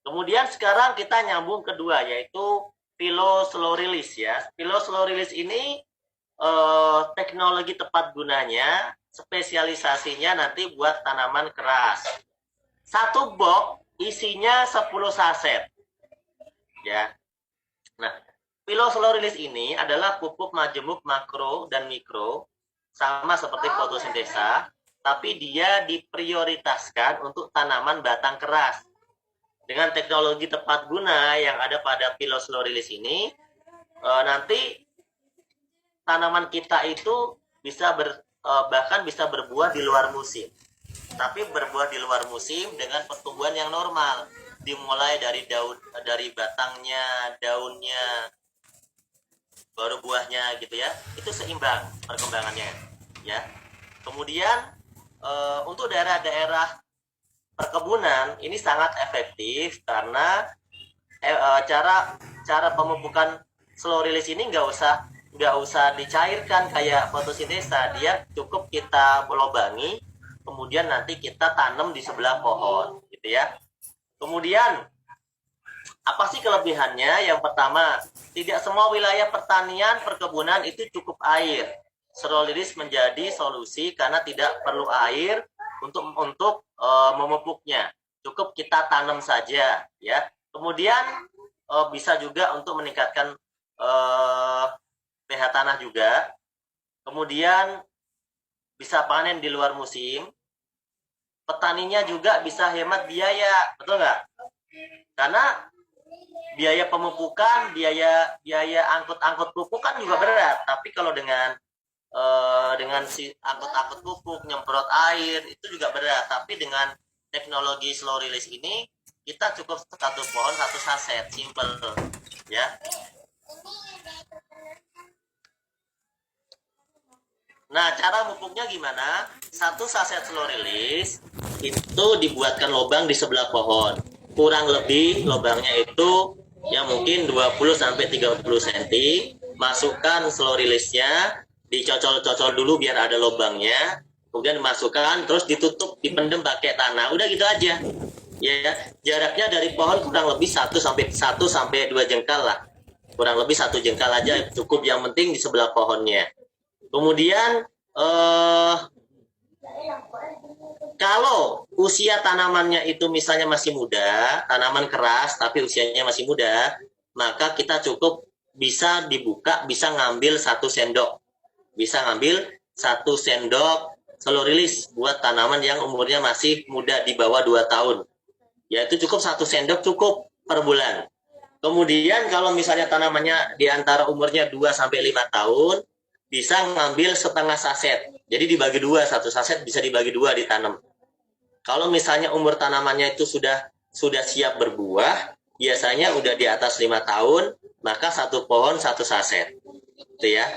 Kemudian sekarang kita nyambung kedua, yaitu Pilo Slow Release ya. Pilo Slow Release ini teknologi tepat gunanya, spesialisasinya nanti buat tanaman keras. Satu box isinya 10 saset. Ya. Nah, Pilo Slow Release ini adalah pupuk majemuk makro dan mikro, sama seperti fotosintesa, tapi dia diprioritaskan untuk tanaman batang keras. Dengan teknologi tepat guna yang ada pada Pilo Slow Release ini, nanti tanaman kita itu bisa bahkan bisa berbuah di luar musim. Tapi berbuah di luar musim dengan pertumbuhan yang normal, dimulai dari daun, dari batangnya, daunnya, baru buahnya gitu ya. Itu seimbang perkembangannya ya. Kemudian untuk daerah-daerah perkebunan ini sangat efektif karena cara pemupukan slow release ini nggak usah dicairkan kayak fotosintesa. Dia cukup kita lubangi, kemudian nanti kita tanam di sebelah pohon gitu ya. Kemudian apa sih kelebihannya? Yang pertama, tidak semua wilayah pertanian perkebunan itu cukup air. Slow release menjadi solusi karena tidak perlu air untuk memupuknya. Cukup kita tanam saja ya. Kemudian bisa juga untuk meningkatkan pH tanah juga. Kemudian bisa panen di luar musim. Petaninya juga bisa hemat biaya, betul nggak? Karena biaya pemupukan, biaya angkut pupuk kan juga berat. Tapi kalau dengan si angkut pupuk, nyemprot air itu juga berat. Tapi dengan teknologi slow release ini kita cukup satu pohon satu saset, simple ya. Nah, cara pupuknya gimana? Satu saset slow release itu dibuatkan lubang di sebelah pohon. Kurang lebih lubangnya itu yang mungkin 20 sampai 30 cm. Masukkan slow release-nya, dicocol-cocol dulu biar ada lubangnya, kemudian masukkan, terus ditutup, dipendem pakai tanah. Udah gitu aja. Ya, jaraknya dari pohon kurang lebih 1 sampai 2 jengkal lah. Kurang lebih 1 jengkal aja cukup, yang penting di sebelah pohonnya. Kemudian kalau usia tanamannya itu misalnya masih muda, tanaman keras tapi usianya masih muda, maka kita cukup bisa dibuka, bisa ngambil 1 sendok. Bisa ngambil 1 sendok slow release buat tanaman yang umurnya masih muda di bawah 2 tahun. Ya itu cukup 1 sendok cukup per bulan. Kemudian kalau misalnya tanamannya di antara umurnya 2 sampai 5 tahun, bisa ngambil setengah saset. Jadi dibagi 2, 1 saset bisa dibagi 2 ditanam. Kalau misalnya umur tanamannya itu sudah siap berbuah, biasanya udah di atas 5 tahun, maka 1 pohon 1 saset. Itu ya.